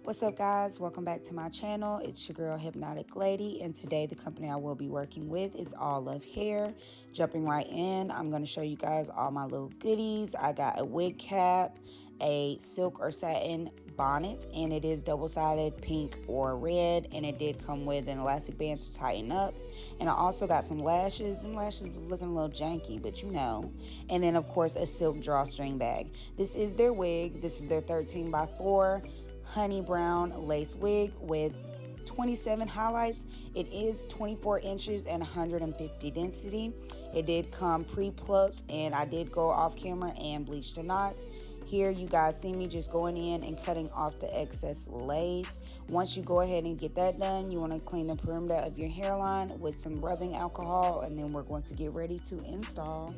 What's up, guys? Welcome back to my channel. It's your girl Hypnotic Lady, and today the company I will be working with is Allovehair. Jumping right in, I'm going to show you guys all my little goodies. I got a wig cap, a silk or satin bonnet, and it is double-sided pink or red, and it did come with an elastic band to tighten up. And I also got some lashes. Them lashes was looking a little janky, but you know. And then, of course, a silk drawstring bag. This is their wig. This is their 13x4 honey brown lace wig with 27 highlights. It is 24 inches and 150 density. It did come pre-plucked, and I did go off camera and bleach the knots. Here you guys see me just going in and cutting off the excess lace. Once you go ahead and get that done, you want to clean the perimeter of your hairline with some rubbing alcohol, and then we're going to get ready to install.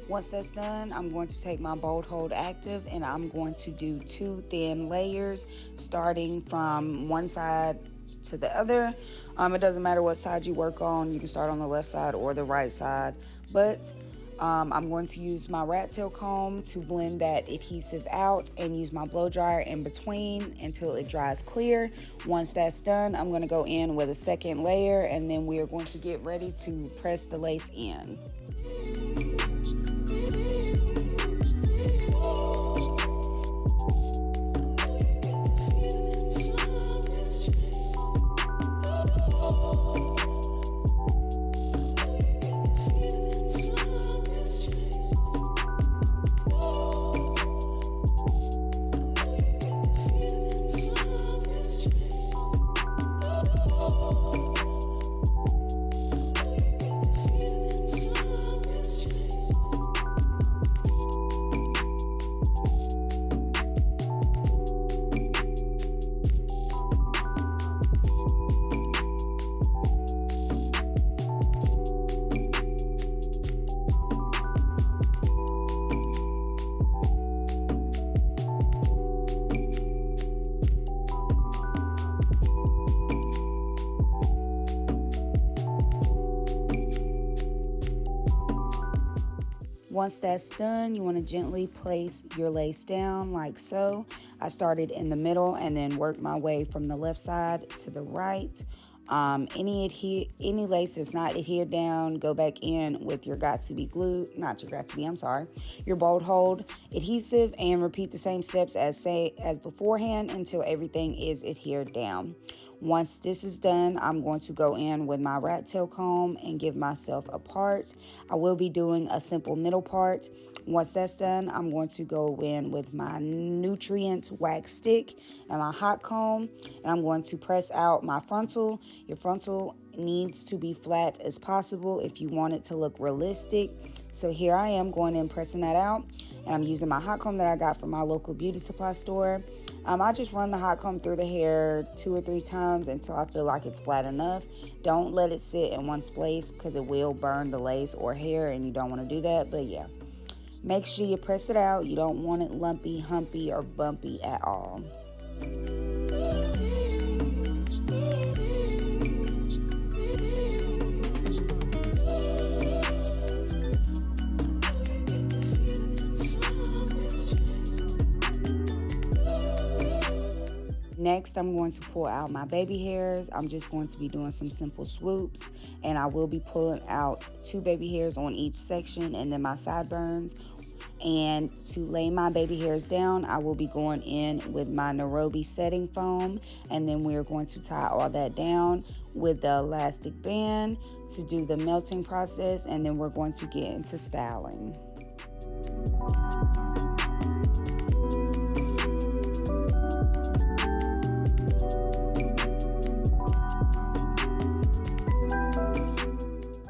Once that's done, I'm going to take my Bold Hold Active and I'm going to do 2 thin layers starting from one side to the other. It doesn't matter what side you work on. You can start on the left side or the right side. But I'm going to use my rat tail comb to blend that adhesive out and use my blow dryer in between until it dries clear. Once that's done, I'm going to go in with a second layer, and then we are going to get ready to press the lace in. Once that's done, you want to gently place your lace down like so. I started in the middle and then worked my way from the left side to the right. Any lace that's not adhered down, go back in with your your Bold Hold adhesive, and repeat the same steps as beforehand until everything is adhered down. Once this is done, I'm going to go in with my rat tail comb and give myself a part. I will be doing a simple middle part. Once that's done, I'm going to go in with my Nutrients wax stick and my hot comb, and I'm going to press out my frontal. Your frontal needs to be flat as possible if you want it to look realistic. So here I am going in pressing that out, and I'm using my hot comb that I got from my local beauty supply store. I just run the hot comb through the hair 2 or 3 times until I feel like it's flat enough. Don't let it sit in one place because it will burn the lace or hair, and you don't want to do that. But yeah, make sure you press it out. You don't want it lumpy, humpy, or bumpy at all. Next, I'm going to pull out my baby hairs. I'm just going to be doing some simple swoops, and I will be pulling out 2 baby hairs on each section and then my sideburns. And to lay my baby hairs down, I will be going in with my Nairobi setting foam, and then we're going to tie all that down with the elastic band to do the melting process, and then we're going to get into styling.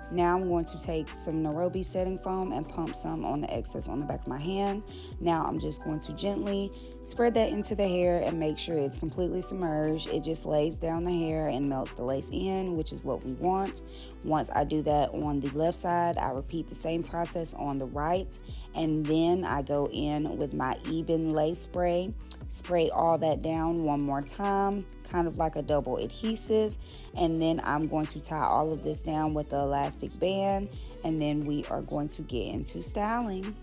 Now I'm going to take some Nairobi setting foam and pump some on the excess on the back of my hand. Now I'm just going to gently spread that into the hair and make sure it's completely submerged. It just lays down the hair and melts the lace in, which is what we want. Once I do that on the left side, I repeat the same process on the right, and then I go in with my even lace spray. Spray all that down one more time, kind of like a double adhesive, and then I'm going to tie all of this down with the elastic band, and then we are going to get into styling.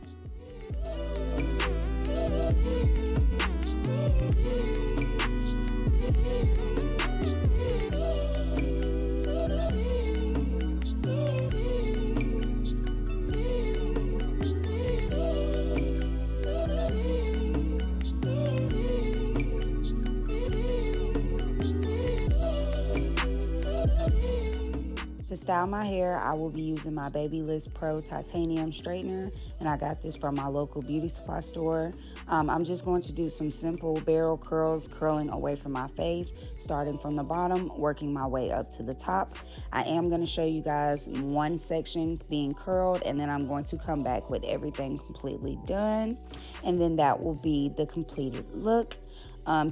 To style my hair, I will be using my Babyliss Pro Titanium Straightener, and I got this from my local beauty supply store. I'm just going to do some simple barrel curls, curling away from my face, starting from the bottom, working my way up to the top. I am going to show you guys one section being curled, and then I'm going to come back with everything completely done, and then that will be the completed look.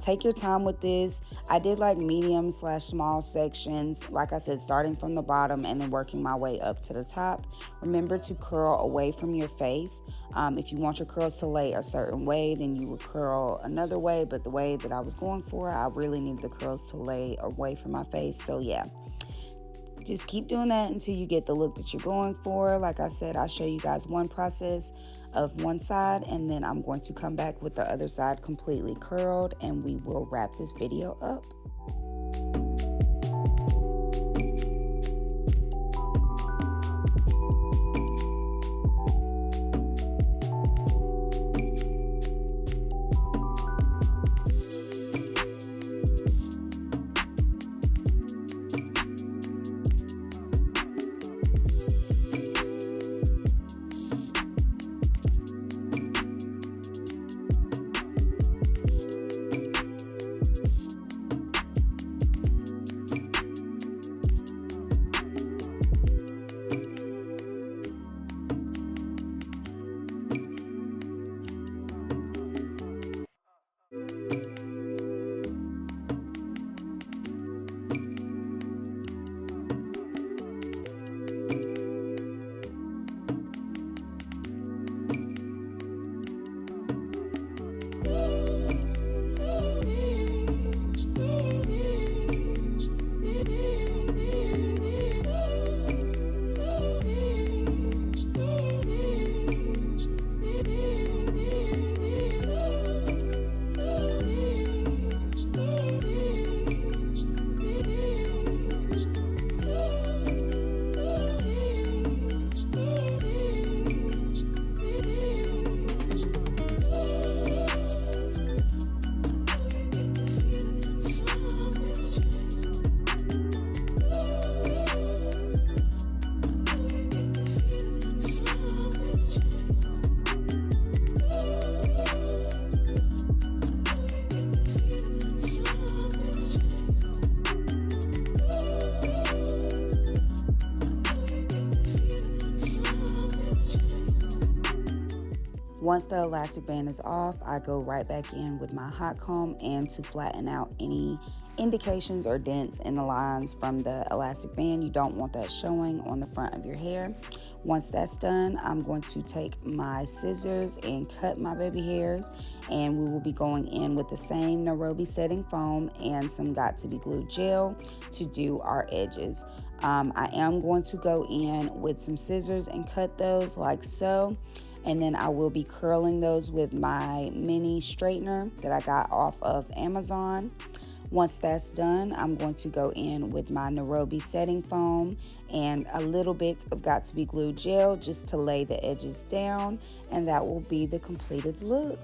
Take your time with this. I did like medium/small sections, like I said, starting from the bottom and then working my way up to the top. Remember to curl away from your face. If you want your curls to lay a certain way, then you would curl another way, but the way that I was going for, I really need the curls to lay away from my face. So yeah, just keep doing that until you get the look that you're going for. Like I said, I'll show you guys one process of one side, and then I'm going to come back with the other side completely curled, and we will wrap this video up. Once the elastic band is off, I go right back in with my hot comb and to flatten out any indications or dents in the lines from the elastic band. You don't want that showing on the front of your hair. Once that's done, I'm going to take my scissors and cut my baby hairs, and we will be going in with the same Nairobi setting foam and some Got To Be Glue gel to do our edges. I am going to go in with some scissors and cut those like so, and then I will be curling those with my mini straightener that I got off of Amazon. Once that's done, I'm going to go in with my Nairobi setting foam and a little bit of Got To Be Glue gel just to lay the edges down, and that will be the completed look.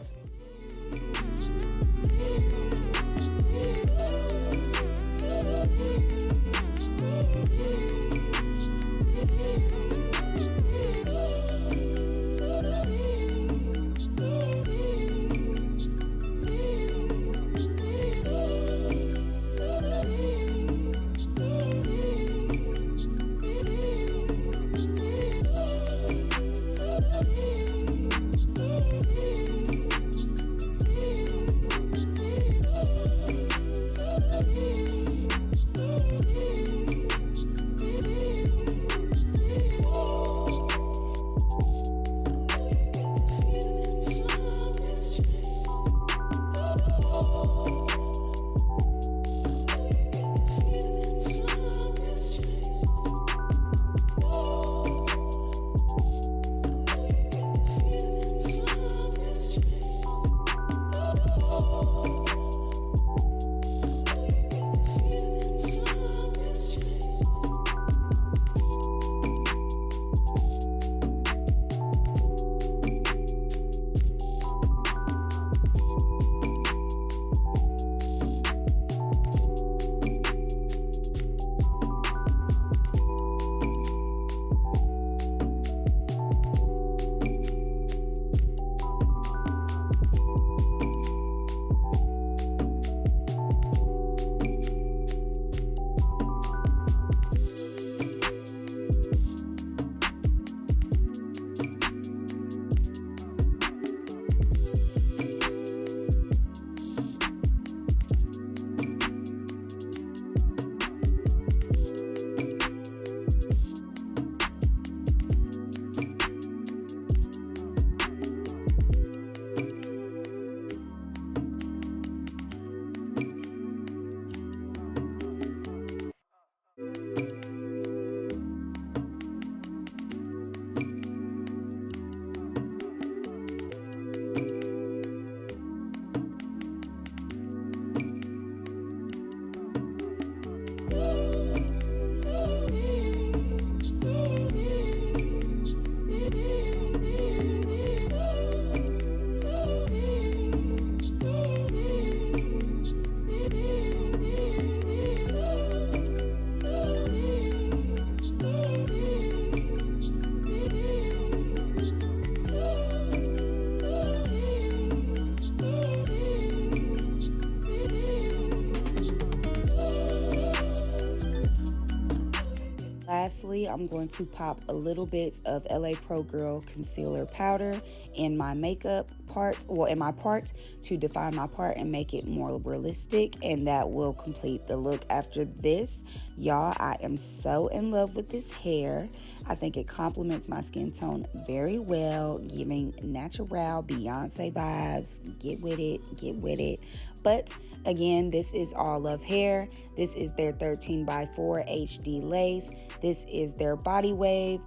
Lastly, I'm going to pop a little bit of LA Pro Girl concealer powder in my makeup part, or in my part, to define my part and make it more realistic, and that will complete the look after this. Y'all, I am so in love with this hair. I think it complements my skin tone very well, giving natural Beyonce vibes. Get with it, get with it. But again, this is Allovehair. This is their 13x4 HD lace. This is their BodyWave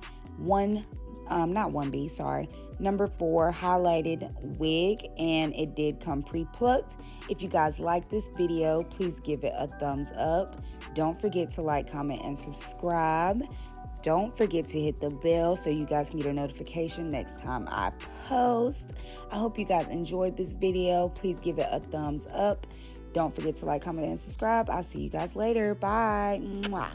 number 4 highlighted wig, and it did come pre-plucked. If you guys like this video, please give it a thumbs up. Don't forget to like, comment, and subscribe. Don't forget to hit the bell so you guys can get a notification next time I post. I hope you guys enjoyed this video. Please give it a thumbs up. Don't forget to like, comment, and subscribe. I'll see you guys later. Bye. Mwah.